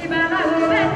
Ibala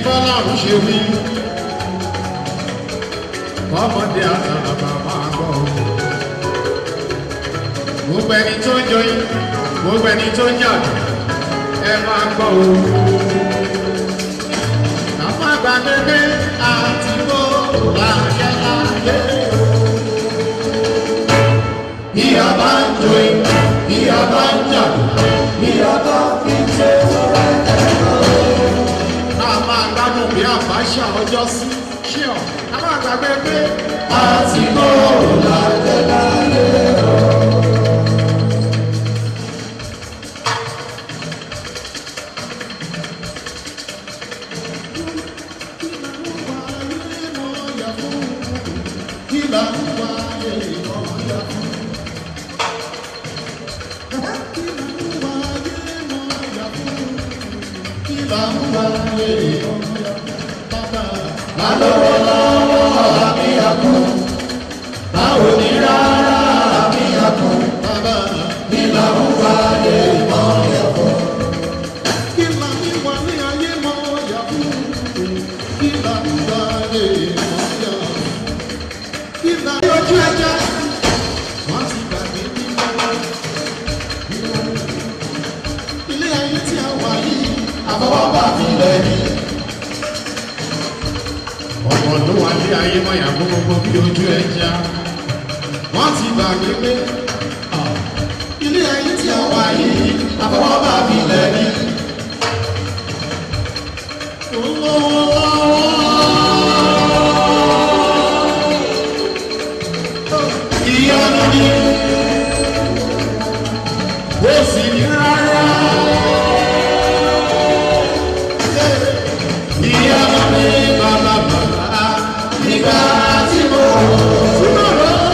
bọ́lọ́run ṣe wí kọ́mọdé àtàlàbà máa gbọ́ gbogbo ẹni tó ń joyin gbogbo ẹni tó ń jàdù ẹ máa gbọ́ o àwọn àgbà gbẹgbẹ àti bó láyé láyé bí a bá ń joyin bí a bá ń jàdù bí a bá fi ṣe ọ̀rẹ́ ẹ̀rọ máa gbádùn bí àbáṣà ọjọ́ sí ṣí ọ̀ a máa gbàgbé pé àti bóòrò láyé láyé ọ̀. Báwo ni rárá mi àkùn, bàbá mi làwọn wáyé mọ́ yàgò. Kí là ń wá ní ayé mọ́ yàgò? Kí là ń wáyé mọ́ yàgò? Kí là ń ojú ẹja? Wọ́n ti gbàgbé nínú ilé ayé tí a wà yìí, àfọwọ́bà mi lẹ́yìn. Ọ̀pọ̀ ló wà ní ayé mọ́ yàgò gbogbo bí ojú ẹja. Wọ́n ti gbàgbé pé ilé ayé tí a wà yìí àfọwọ́bà mi lẹ́ni. Ìyanu ni ó sì ní rárá. Ìyanu ni bàbá nígbà tí mo rò.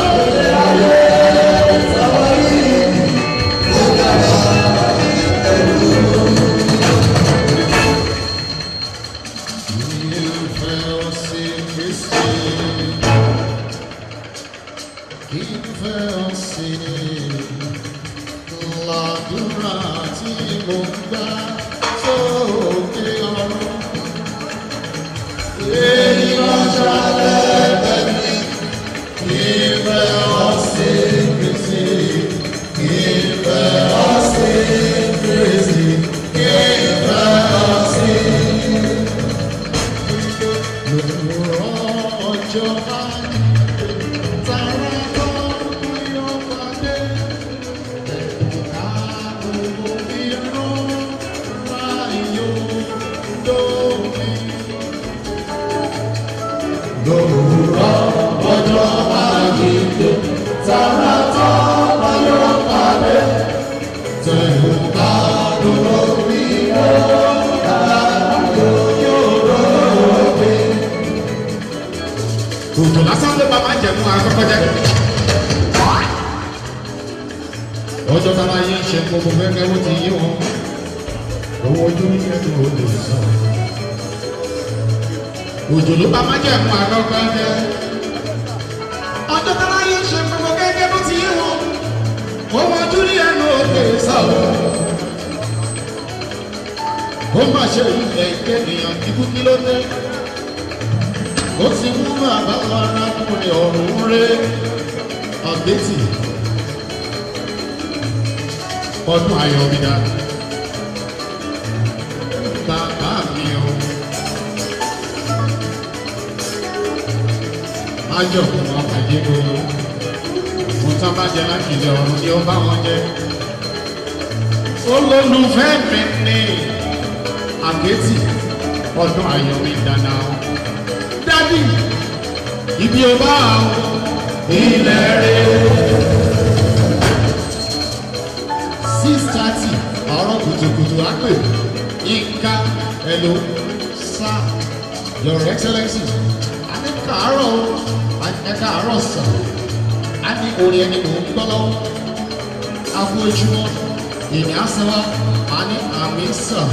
Òjò lásán ló máa jẹ̀mú akọ́kọ́ jẹ́. Ọjọ́ tára yé ń ṣe gbogbo gẹ́gẹ́ bó ti yí wọn. Owó ojú ní ẹ̀dùn ó lè sọ. Òjò ló máa jẹ̀mú akọ́kọ́ jẹ́. Ọjọ́ tára yé ń ṣe gbogbo gẹ́gẹ́ bó ti yí wọn. Owó ojú ní ẹ̀dùn ó lè sọ. Ó máa ṣe ìfẹ́ ìkẹ́nìyàn kíkú kí ló dé. Ó ti mú bàbá wa arákùnrin ọ̀run rẹ̀ ọ̀gbẹ́tì ọdún ayọ̀ mi dá bàbá mi o májọ̀ fún wọn pàdé gbogbo mo tán bá jẹ láti ilẹ̀ ọ̀run ni ó bá wọn jẹ olólùfẹ́ mi ní àgbẹ́tì ọdún ayọ̀ mi dáná dádì ibi ọba ilẹ̀ rẹ̀ 6:30 ọ̀rọ̀ kùtùkùtù àpè Yínká hello sir your excellency a ní kàárọ̀ ẹ̀ka àárọ̀ sàn a ní orí ẹni mò ń gbọ́ lọ́wọ́ afọ́júmọ́ ìní àṣẹwà a ní àmì sàn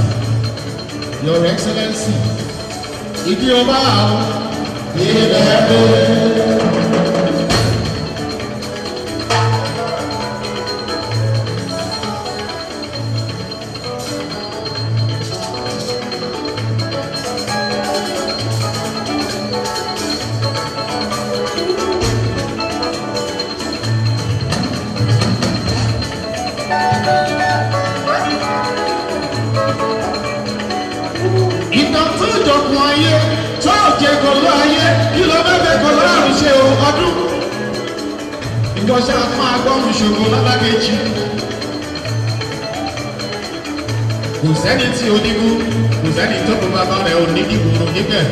your excellency ibi ọba ilẹ̀ rẹ̀. ọdún ìjọsẹ́ máa gbọ́ mi ṣòro lálákejì kò sẹ́ni tí onígbó kò sẹ́ni tó kó bàbá rẹ̀ onídìbò níbẹ̀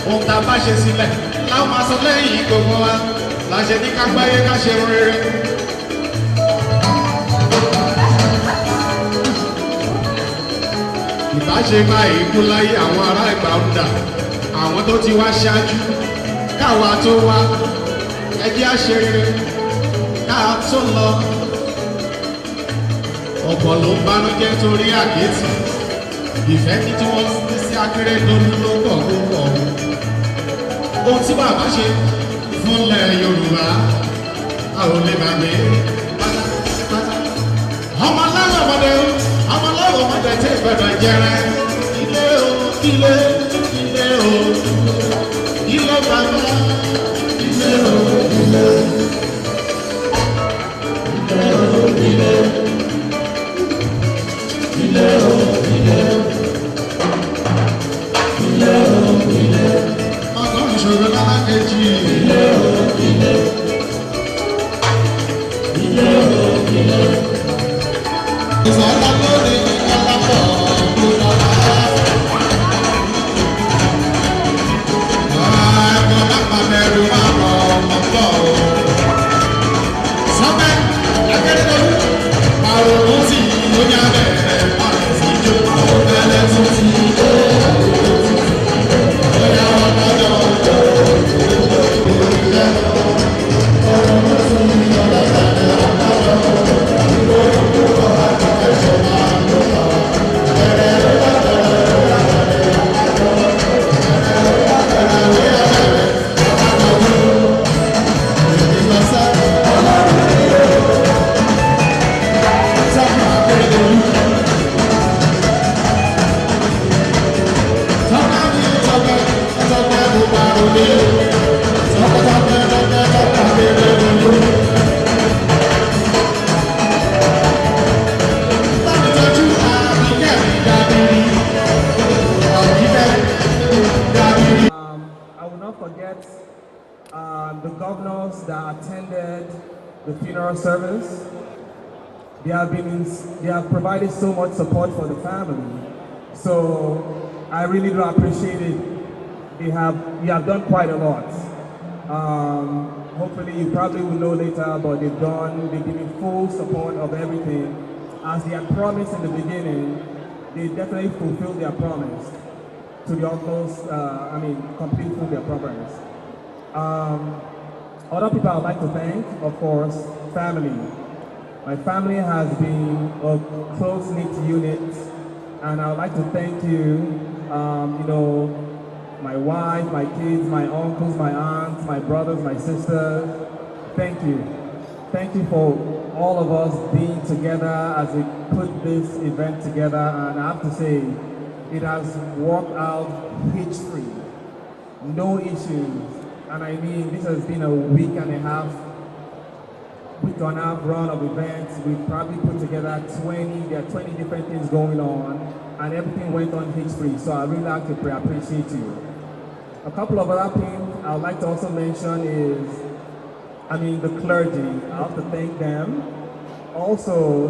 ohun tá a bá ṣe sílẹ̀ láwọn máa sọ lẹ́yìn gbogbo wa láṣẹ ní ká gbáyé ká ṣe rere. ìbáṣe máa èébú láyé àwọn ará ìgbà ń dà àwọn tó ti wá ṣáájú káwa tó wá ẹjẹ́ àṣeré ká tó lọ ọ̀pọ̀ ló ń bánújẹ́ torí àkétì ìfẹ́ ní tí wọ́n fi sí Akérédolú ló pọ̀ púpọ̀ ohun tí bàbá ṣe fúnlẹ̀ Yorùbá a ò lè gbàgbé pátápátá ọmọ aláwọ̀ ọmọdé tí gbọdọ̀ jẹrẹ ilé o ilé ilé o ilé bàbá ilé o ilé o ilé ilé o ilé ilé o ilé ọgọ́ ìṣòro lálákejì ilé o ilé ilé o ilé ìsọ̀lá lórí alápọ̀ òkúta ẹ̀kọ́ lápá mẹ́rin àpọ̀ ọ̀pọ̀ sọ́pẹ́ Akérédolú àròrò tí ó ní abẹ́rẹ́ pàrọ̀ sí ìjọ ọ̀bẹ̀lẹ̀ tó ti dé ọ̀yà ọ̀dọ́dọ̀ the governors that attended the funeral service. They have provided so much support for the family. So I really do appreciate it. You have done quite a lot. Hopefully you probably will know later, but they've given full support of everything. As they had promised in the beginning, they definitely fulfilled their promise to the utmost, completely fulfilled their promise. Other people I'd like to thank, of course, family. My family has been a close-knit unit, and I would like to thank you, my wife, my kids, my uncles, my aunts, my brothers, my sisters. Thank you. Thank you for all of us being together as we put this event together, and I have to say, it has worked out hitch-free. No issues. And I mean, this has been a week and a half run of events. We've probably put together 20 different things going on, and everything went on hitch-free. So I really like to appreciate you. A couple of other things I would like to also mention is, the clergy. I have to thank them. Also,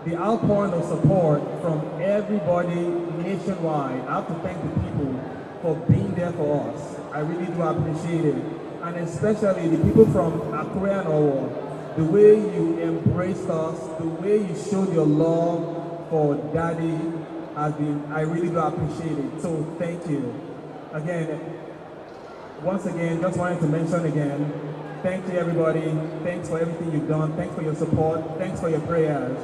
the outpouring of support from everybody nationwide. I have to thank the people for being there for us. I really do appreciate it. And especially the people from Akure and Owo, the way you embraced us, the way you showed your love for Daddy I really do appreciate it. So thank you. Once again, just wanted to mention again, thank you everybody. Thanks for everything you've done. Thanks for your support. Thanks for your prayers.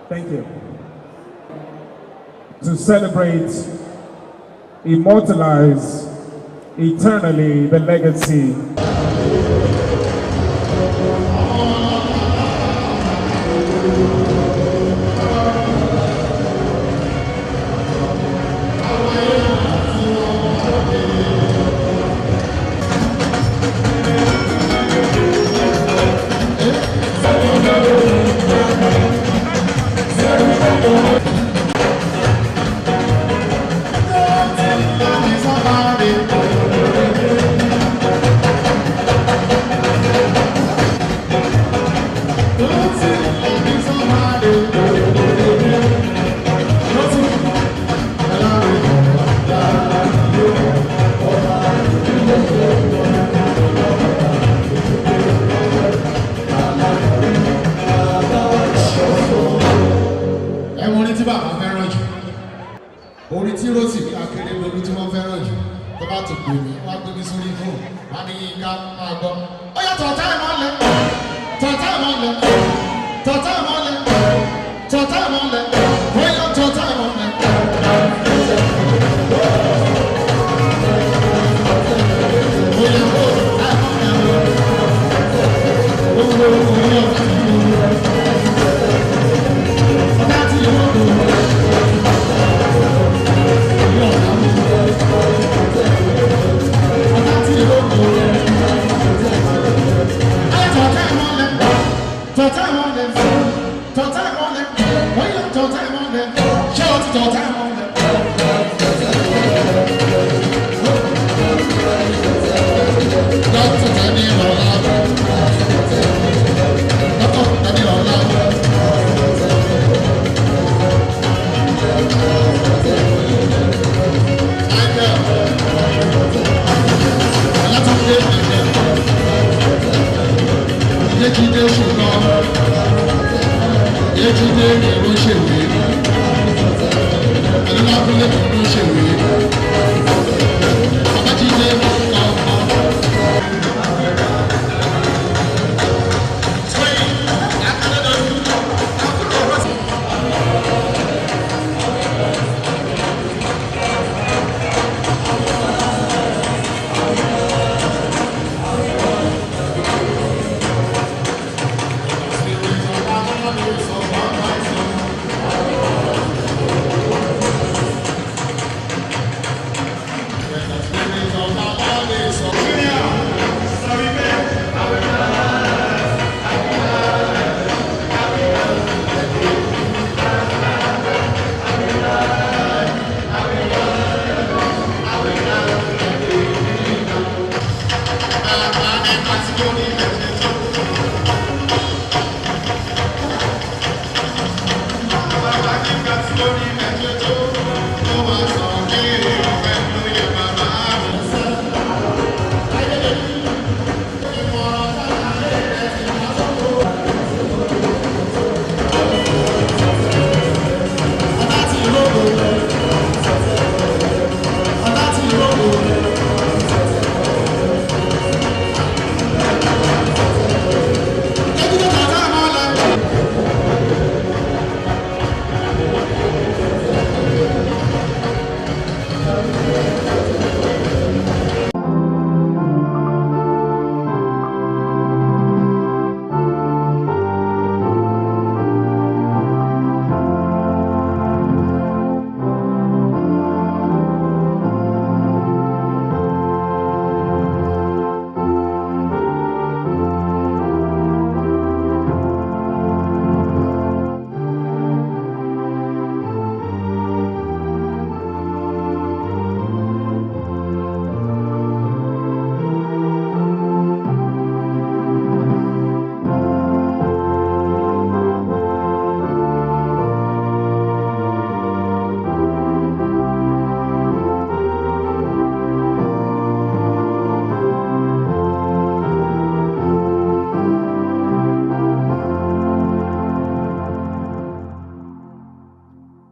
Thank you. To celebrate, immortalize eternally the legacy. orí tí Rósì ní Akérédolú tí wọ́n fẹ́ràn jù tó bá ti pè mí wọ́n á gbé mi sórí fóònù wọ́n á ní Yínká máa gbọ́. Ó yá tọ̀tá ìmọ̀lẹ̀ tọ̀tá ìmọ̀lẹ̀ tọ̀tá ìmọ̀lẹ̀ tọ̀tá ìmọ̀lẹ̀ ó yá tọ̀tá ìmọ̀lẹ̀.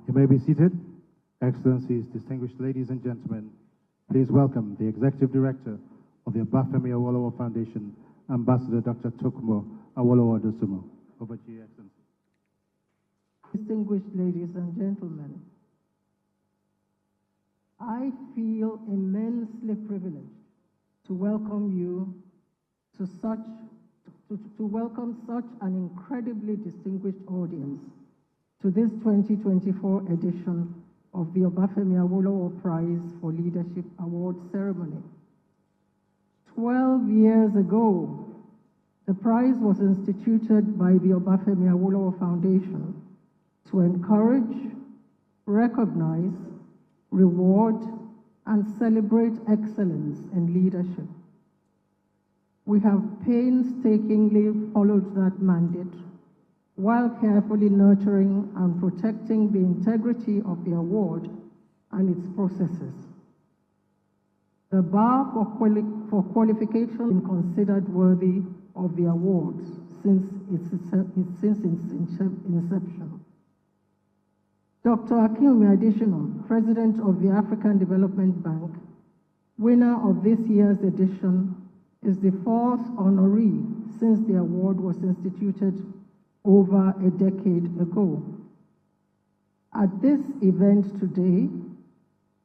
You may be seated. Excellencies, distinguished ladies and gentlemen, please welcome the Executive Director of the Obafemi Awolowo Foundation, Ambassador Dr. Tokunbo Awolowo Dosumo. Over to you, Excellency. Distinguished ladies and gentlemen, I feel immensely privileged to welcome you to welcome such an incredibly distinguished audience to this 2024 edition of the Obafemi Awolowo Prize for Leadership Award ceremony. 12 years ago, the prize was instituted by the Obafemi Awolowo Foundation to encourage, recognize, reward, and celebrate excellence in leadership. We have painstakingly followed that mandate while carefully nurturing and protecting the integrity of the award and its processes. The bar for qualification is considered worthy of the awards since its inception. Dr. Akinwumi Adesina, President of the African Development Bank, winner of this year's edition, is the fourth honoree since the award was instituted over a decade ago. At this event today,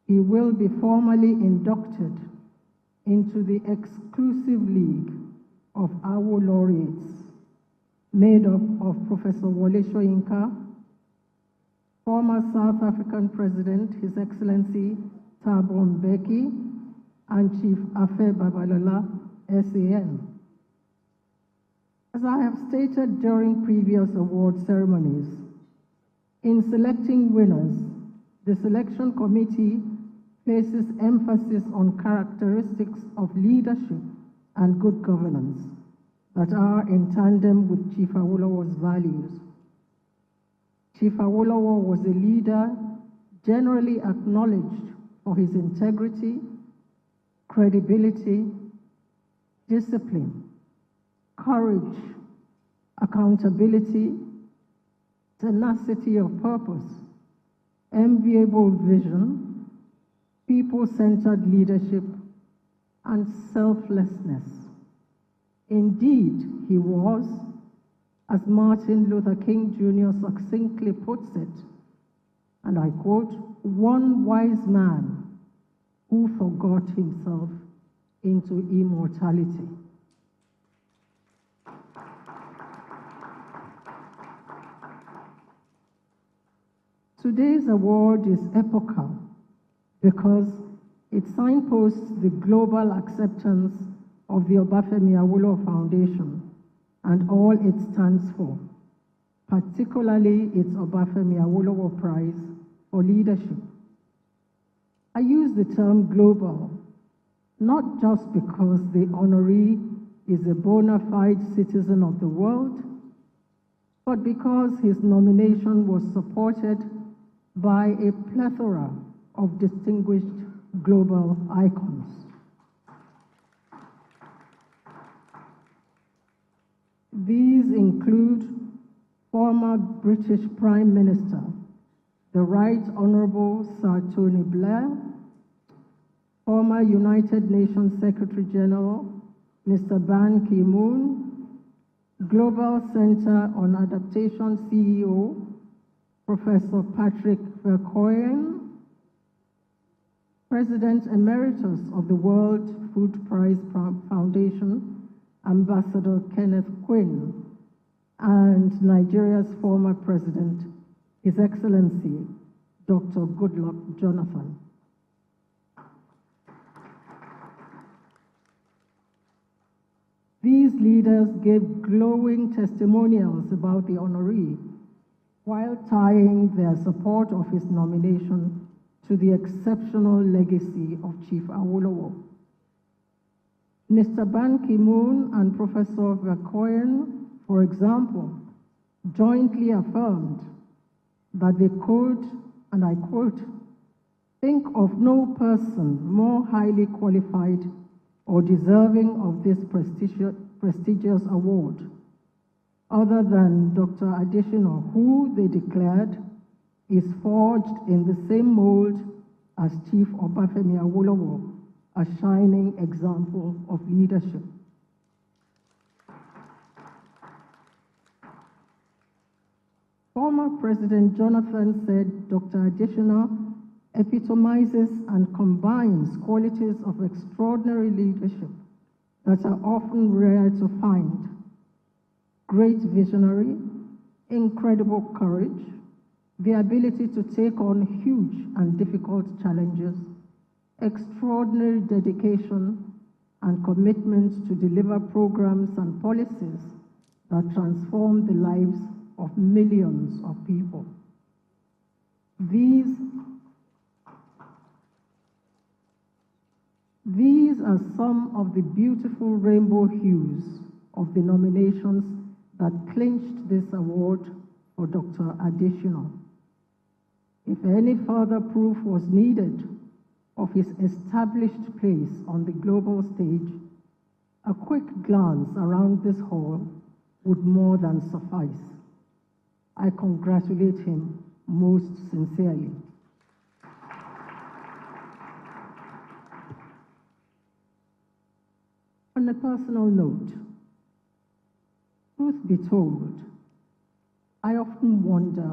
he will be formally inducted into the exclusive league of our laureates, made up of Professor Wole Soyinka, former South African President, His Excellency Thabo Mbeki, and Chief Afe Babalola, SAN. As I have stated during previous award ceremonies, in selecting winners, the selection committee places emphasis on characteristics of leadership and good governance that are in tandem with Chief Awolowo's values. Chief Awolowo was a leader generally acknowledged for his integrity, credibility, discipline, courage, accountability, tenacity of purpose, enviable vision, people-centered leadership, and selflessness. Indeed, he was, as Martin Luther King Jr. succinctly puts it, and I quote, "one wise man who forgot himself into immortality." Today's award is epochal because it signposts the global acceptance of the Obafemi Awolowo Foundation and all it stands for, particularly its Obafemi Awolowo Prize for Leadership. I use the term global not just because the honoree is a bona fide citizen of the world, but because his nomination was supported by a plethora of distinguished global icons. These include former British Prime Minister, the Right Honorable Sir Tony Blair, former United Nations Secretary General, Mr. Ban Ki-moon, Global Center on Adaptation CEO, Professor Patrick Vercoyen, President Emeritus of the World Food Prize Foundation, Ambassador Kenneth Quinn, and Nigeria's former President, His Excellency, Dr. Goodluck Jonathan. These leaders gave glowing testimonials about the honoree, while tying their support of his nomination to the exceptional legacy of Chief Awolowo. Mr. Ban Ki-moon and Professor Vercoyen, for example, jointly affirmed that they could, and I quote, think of no person more highly qualified or deserving of this prestigious award other than Dr. Adesina, who, they declared, is forged in the same mold as Chief Obafemi Awolowo, a shining example of leadership. Former President Jonathan said Dr. Adesina epitomizes and combines qualities of extraordinary leadership that are often rare to find: great visionary, incredible courage, the ability to take on huge and difficult challenges, extraordinary dedication, and commitment to deliver programs and policies that transform the lives of millions of people. These are some of the beautiful rainbow hues of the nominations that clinched this award for Dr. Adesina. If any further proof was needed of his established place on the global stage, a quick glance around this hall would more than suffice. I congratulate him most sincerely. On a personal note, truth be told, I often wonder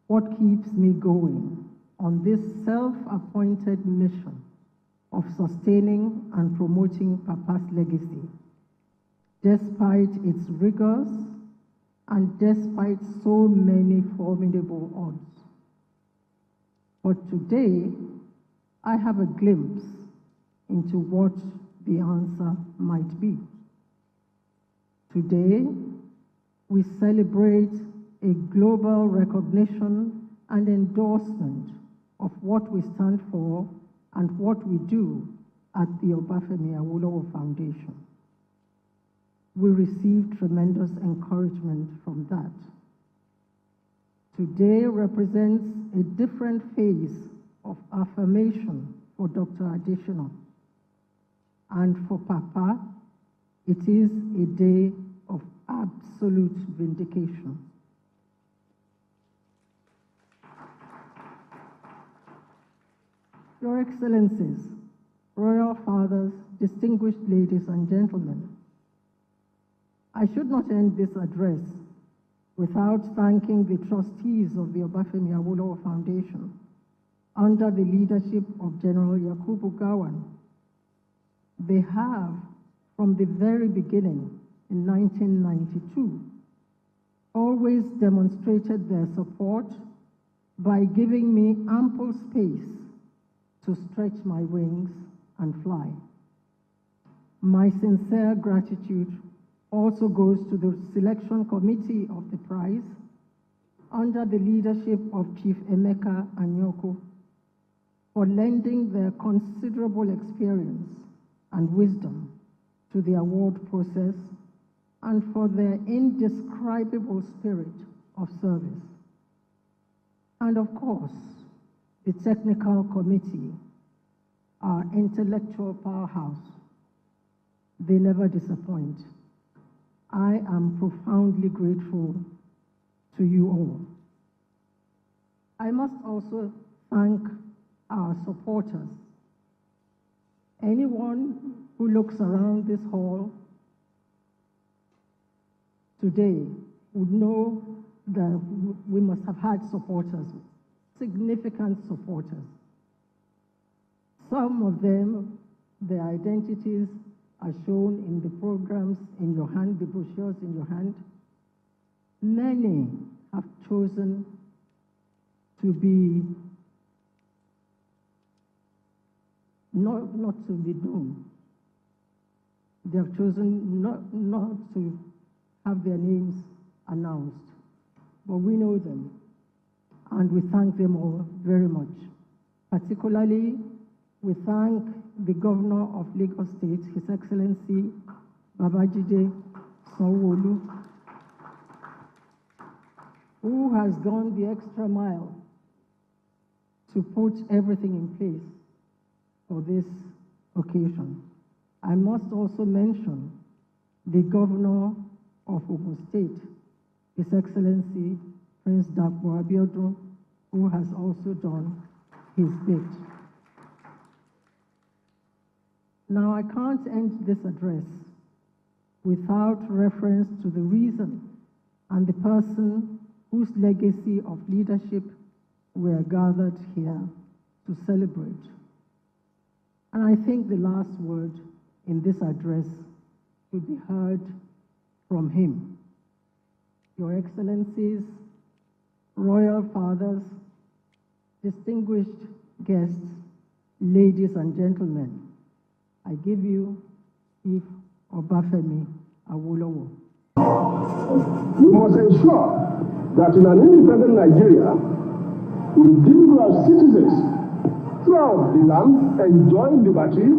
what keeps me going on this self-appointed mission of sustaining and promoting Papa's legacy, despite its rigors and despite so many formidable odds. But today, I have a glimpse into what the answer might be. Today, we celebrate a global recognition and endorsement of what we stand for and what we do at the Obafemi Awolowo Foundation. We receive tremendous encouragement from that. Today represents a different phase of affirmation for Dr. Additional. And for Papa, it is a day of absolute vindication. Your Excellencies, Royal Fathers, distinguished ladies and gentlemen, I should not end this address without thanking the trustees of the Obafemi Awolowo Foundation under the leadership of General Yakubu Gowon. They have, from the very beginning in 1992, always demonstrated their support by giving me ample space to stretch my wings and fly. My sincere gratitude also goes to the selection committee of the prize under the leadership of Chief Emeka Anyoko for lending their considerable experience and wisdom to the award process and for their indescribable spirit of service. And of course, the technical committee, our intellectual powerhouse. They never disappoint. I am profoundly grateful to you all. I must also thank our supporters. Anyone who looks around this hall today would know that we must have had supporters, significant supporters. Some of them, their identities are shown in the programs in your hand, the brochures in your hand. Many have chosen to be not to be known. They have chosen not to have their names announced, but we know them, and we thank them all very much. Particularly, we thank the Governor of Lagos State, His Excellency Babajide Sanwo-Olu, who has gone the extra mile to put everything in place for this occasion. I must also mention the Governor of Ogun State, His Excellency Prince Dapo Abiodun, who has also done his bit. Now, I can't end this address without reference to the reason and the person whose legacy of leadership we are gathered here to celebrate. And I think the last word in this address should be heard from him. Your Excellencies, Royal Fathers, distinguished guests, ladies and gentlemen, I give you Chief Obafemi Awolowo. We must ensure that in an independent Nigeria, individual citizens throughout the land enjoy liberty,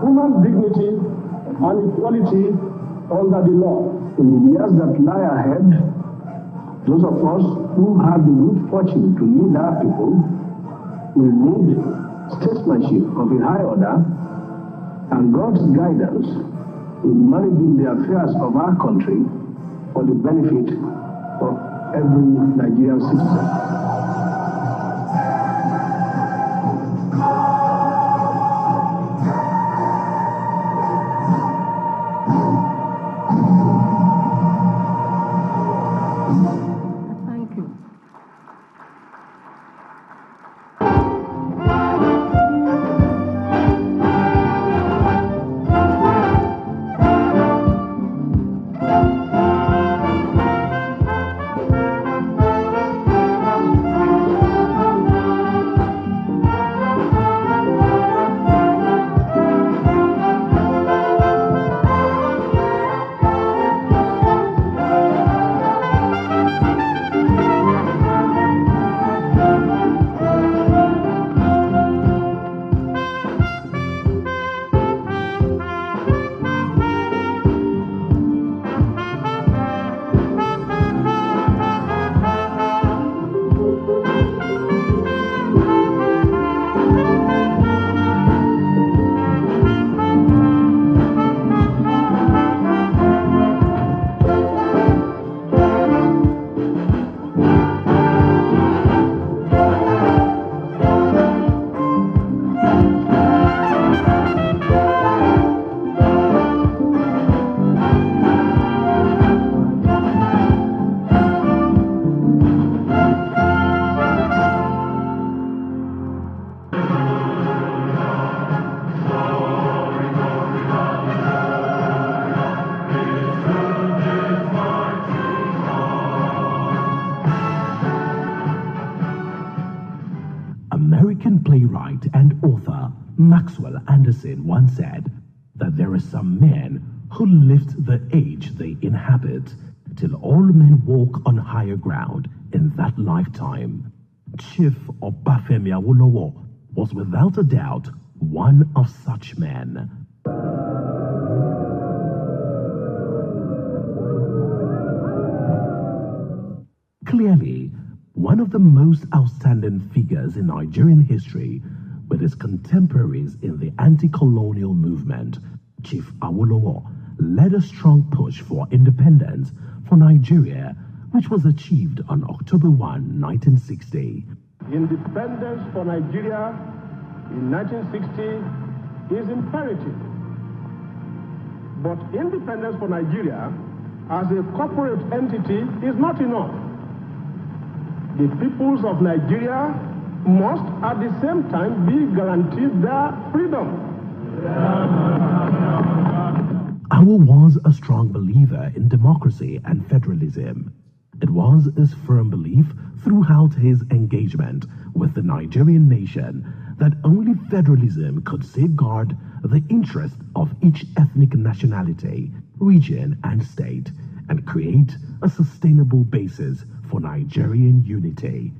human dignity, and equality under the law. In the years that lie ahead, those of us who have the good fortune to lead our people will need statesmanship of a high order and God's guidance in managing the affairs of our country for the benefit of every Nigerian citizen. American playwright and author Maxwell Anderson once said that there are some men who lift the age they inhabit till all men walk on higher ground in that lifetime. Chief Obafemi Awolowo was without a doubt one of such men. Clearly, one of the most outstanding figures in Nigerian history, with his contemporaries in the anti-colonial movement, Chief Awolowo led a strong push for independence for Nigeria, which was achieved on October 1, 1960. Independence for Nigeria in 1960 is imperative. But independence for Nigeria as a corporate entity is not enough. The peoples of Nigeria must at the same time be guaranteed their freedom. Awo was a strong believer in democracy and federalism. It was his firm belief throughout his engagement with the Nigerian nation that only federalism could safeguard the interests of each ethnic nationality, region, and state, and create a sustainable basis for Nigerian unity.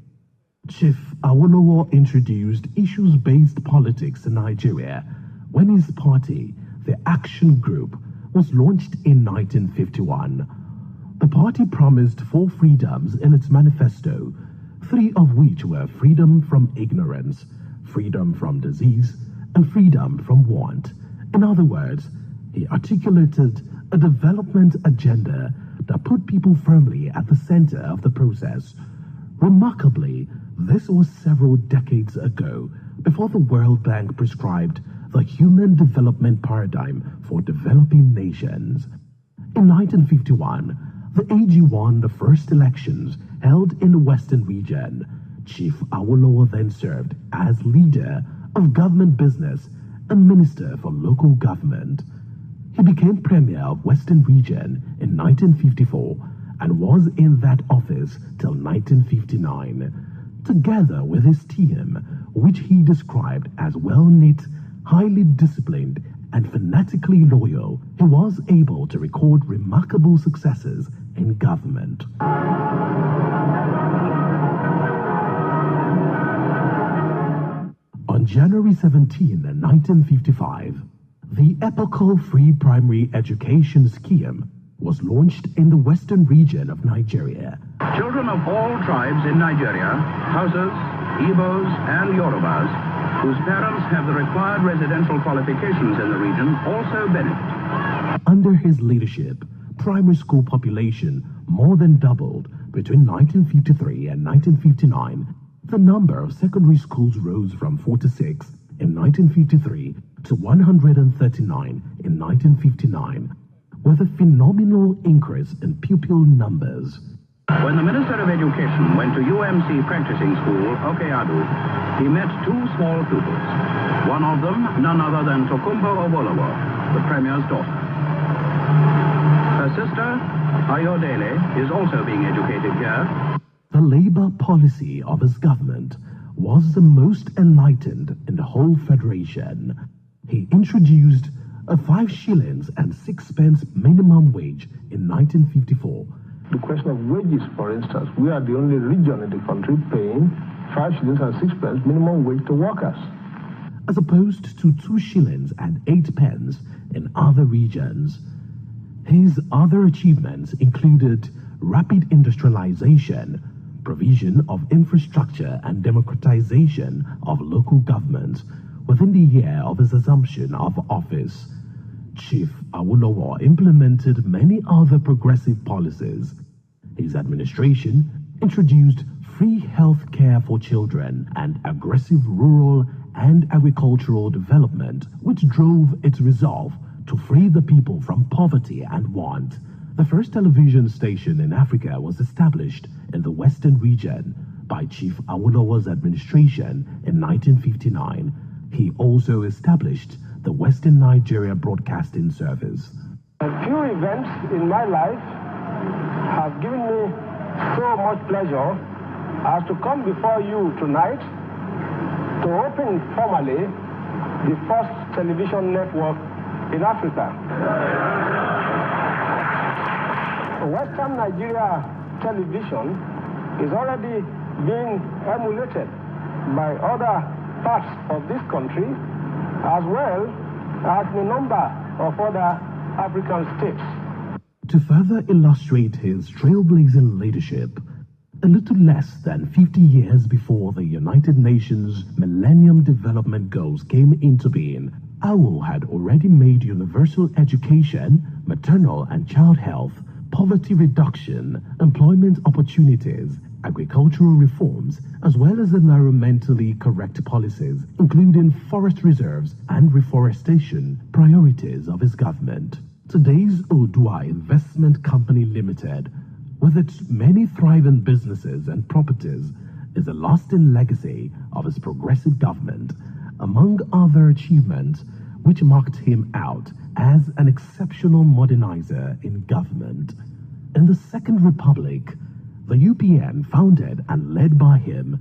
Chief Awolowo introduced issues-based politics in Nigeria when his party, the Action Group, was launched in 1951. The party promised 4 freedoms in its manifesto, 3 of which were freedom from ignorance, freedom from disease, and freedom from want. In other words, he articulated a development agenda that put people firmly at the center of the process. Remarkably, this was several decades ago, before the World Bank prescribed the human development paradigm for developing nations. In 1951, the AG won the first elections held in the Western region. Chief Awolowo then served as leader of government business and minister for local government. He became premier of Western region in 1954 and was in that office till 1959. Together with his team, which he described as well-knit, highly disciplined, and fanatically loyal, he was able to record remarkable successes in government. On January 17, 1955, the epochal free primary education scheme was launched in the western region of Nigeria. Children of all tribes in Nigeria, Hausas, Igbos, and Yorubas, whose parents have the required residential qualifications in the region, also benefit. Under his leadership, primary school population more than doubled between 1953 and 1959. The number of secondary schools rose from 46 in 1953 to 139 in 1959, with a phenomenal increase in pupil numbers. When the Minister of Education went to UMC practicing school, Okeadu, he met 2 small pupils. One of them, none other than Tokumbo Awolowo, the Premier's daughter. Her sister, Ayodele, is also being educated here. The labor policy of his government was the most enlightened in the whole federation. He introduced a 5 shillings and 6 pence minimum wage in 1954. The question of wages, for instance, we are the only region in the country paying 5 shillings and 6 pence minimum wage to workers, as opposed to 2 shillings and 8 pence in other regions. His other achievements included rapid industrialization, provision of infrastructure, and democratization of local government within the year of his assumption of office. Chief Awolowo implemented many other progressive policies. His administration introduced free health care for children and aggressive rural and agricultural development, which drove its resolve to free the people from poverty and want. The first television station in Africa was established in the Western region by Chief Awolowo's administration in 1959. He also established the Western Nigeria Broadcasting Service. A few events in my life have given me so much pleasure as to come before you tonight to open formally the first television network in Africa. Western Nigeria television is already being emulated by other parts of this country, as well as a number of other African states. To further illustrate his trailblazing leadership, a little less than 50 years before the United Nations Millennium Development Goals came into being, AWO had already made universal education, maternal and child health, poverty reduction, employment opportunities, agricultural reforms, as well as environmentally correct policies, including forest reserves and reforestation, priorities of his government. Today's Odua Investment Company Limited, with its many thriving businesses and properties, is a lasting legacy of his progressive government, among other achievements which marked him out as an exceptional modernizer in government. In the Second Republic, the UPN, founded and led by him,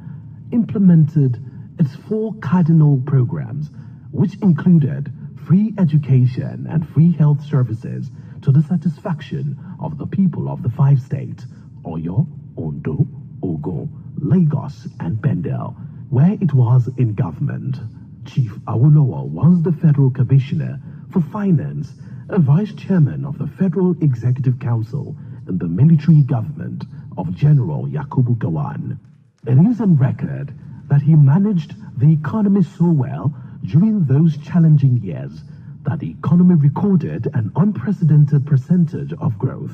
implemented its 4 cardinal programs, which included free education and free health services to the satisfaction of the people of the 5 states, Oyo, Ondo, Ogun, Lagos, and Bendel, where it was in government. Chief Awolowo was the Federal Commissioner for Finance, a Vice Chairman of the Federal Executive Council in the military government of General Yakubu Gowon. It is on record that he managed the economy so well during those challenging years that the economy recorded an unprecedented percentage of growth.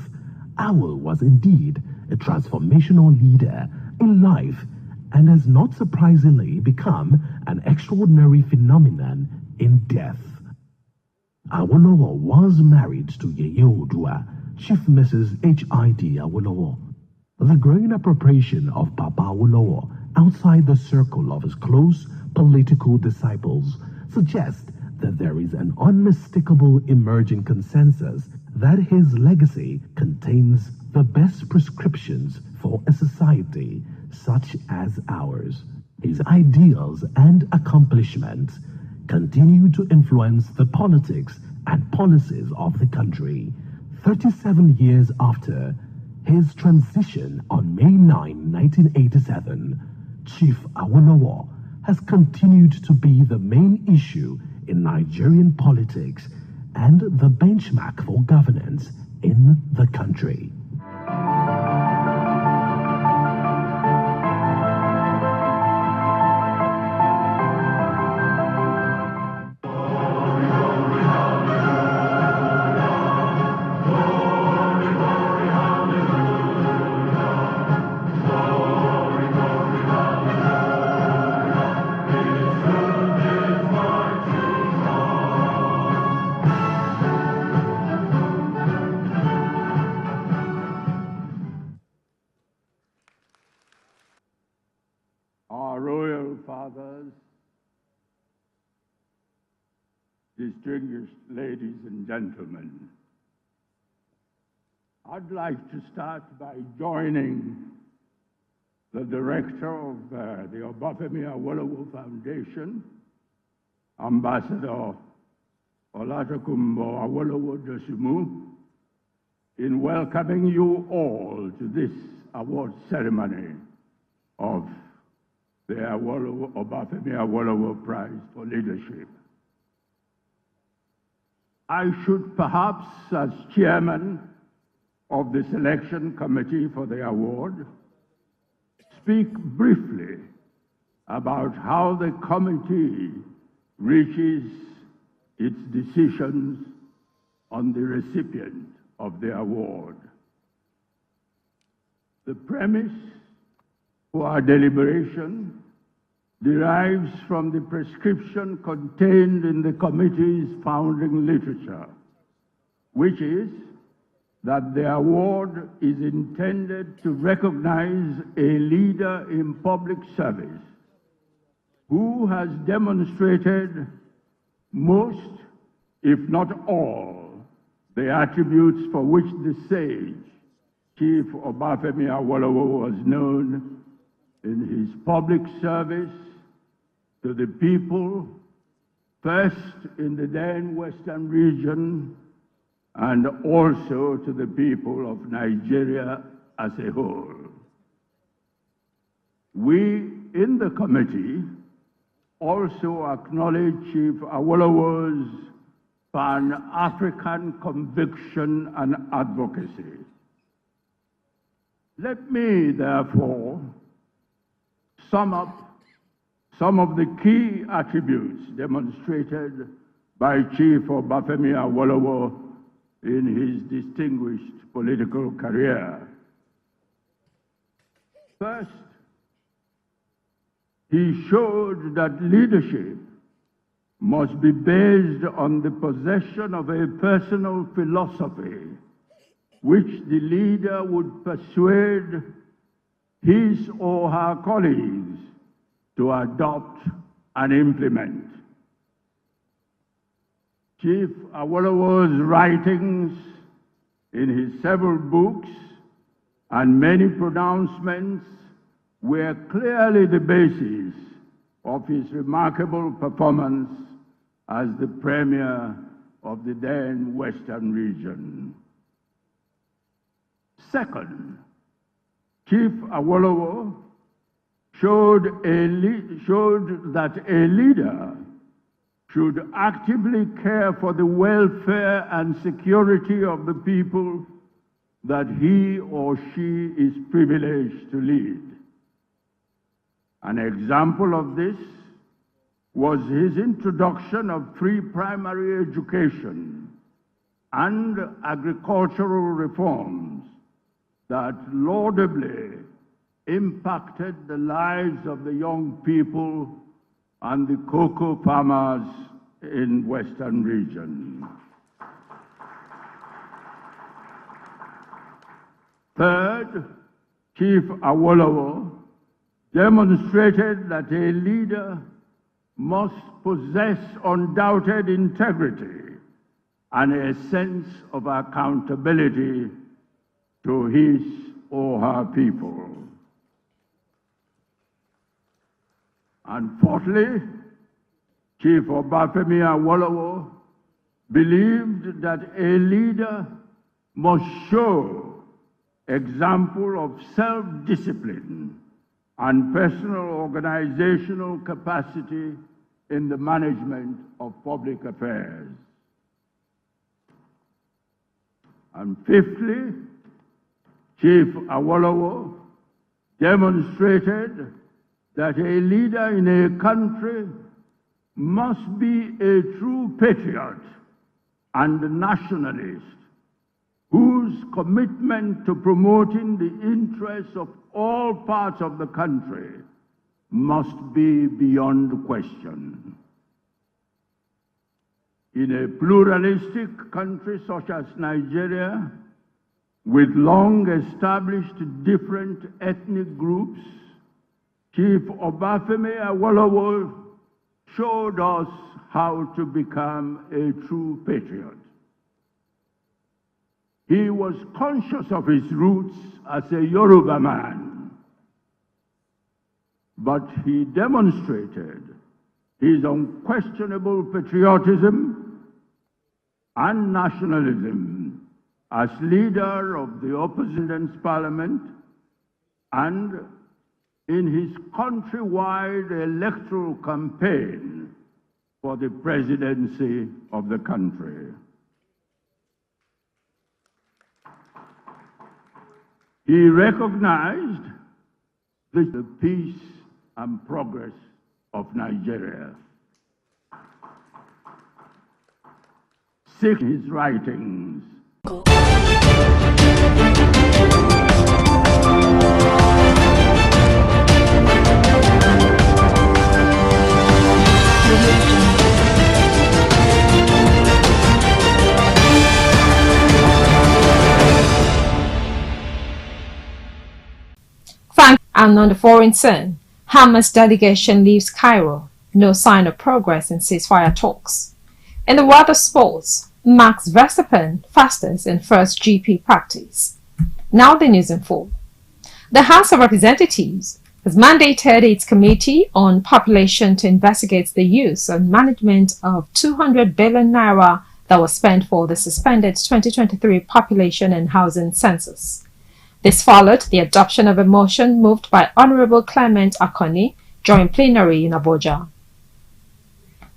AWO was indeed a transformational leader in life and has not surprisingly become an extraordinary phenomenon in death. Awolowo was married to Yeye Odua, Chief Mrs. H.I.D. Awolowo. The growing appropriation of Papa Awolowo outside the circle of his close political disciples suggests that there is an unmistakable emerging consensus that his legacy contains the best prescriptions for a society such as ours. His ideals and accomplishments continue to influence the politics and policies of the country. 37 years after his transition on May 9, 1987, Chief Awolowo has continued to be the main issue in Nigerian politics and the benchmark for governance in the country. Distinguished ladies and gentlemen, I'd like to start by joining the director of the Obafemi Awolowo Foundation, Ambassador Olatokunbo Awolowo Dosumu, in welcoming you all to this award ceremony of the Obafemi Awolowo Prize for Leadership. I should perhaps, as chairman of the selection committee for the award, speak briefly about how the committee reaches its decisions on the recipient of the award. The premise for our deliberation derives from the prescription contained in the committee's founding literature, which is that the award is intended to recognize a leader in public service who has demonstrated most, if not all, the attributes for which the sage, Chief Obafemi Awolowo, was known in his public service, to the people, first in the then Western region, and also to the people of Nigeria as a whole. We in the committee also acknowledge Chief Awolowo's Pan-African conviction and advocacy. Let me, therefore, sum up some of the key attributes demonstrated by Chief Obafemi Awolowo in his distinguished political career. First, he showed that leadership must be based on the possession of a personal philosophy which the leader would persuade his or her colleagues to adopt and implement. Chief Awolowo's writings in his several books and many pronouncements were clearly the basis of his remarkable performance as the Premier of the then Western region. Second, Chief Awolowo showed that a leader should actively care for the welfare and security of the people that he or she is privileged to lead. An example of this was his introduction of free primary education and agricultural reforms that laudably impacted the lives of the young people and the cocoa farmers in Western region. Third, Chief Awolowo demonstrated that a leader must possess undoubted integrity and a sense of accountability to his or her people. And fourthly, Chief Obafemi Awolowo believed that a leader must show example of self-discipline and personal organizational capacity in the management of public affairs. And fifthly, Chief Awolowo demonstrated that a leader in a country must be a true patriot and nationalist whose commitment to promoting the interests of all parts of the country must be beyond question. In a pluralistic country such as Nigeria, with long-established different ethnic groups, Chief Obafemi Awolowo showed us how to become a true patriot. He was conscious of his roots as a Yoruba man, but he demonstrated his unquestionable patriotism and nationalism as leader of the opposition's parliament and in his countrywide electoral campaign for the presidency of the country. He recognized the peace and progress of Nigeria. Six his writings. And on the foreign scene, Hamas delegation leaves Cairo. No sign of progress in ceasefire talks. In the world of sports, Max Verstappen fastest in first GP practice. Now the news in full. The House of Representatives has mandated its Committee on Population to investigate the use and management of 200 billion naira that was spent for the suspended 2023 population and housing census. This followed the adoption of a motion moved by Honorable Clement Akoni during plenary in Abuja.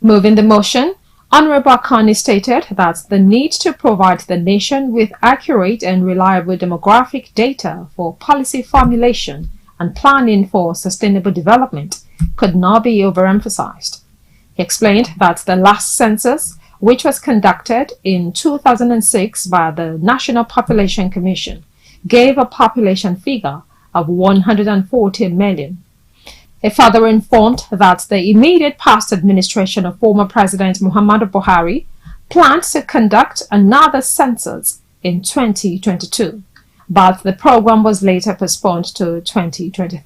Moving the motion, Honorable Akani stated that the need to provide the nation with accurate and reliable demographic data for policy formulation and planning for sustainable development could not be overemphasized. He explained that the last census, which was conducted in 2006 by the National Population Commission, gave a population figure of 140 million. He further informed that the immediate past administration of former President Muhammadu Buhari planned to conduct another census in 2022, but the program was later postponed to 2023.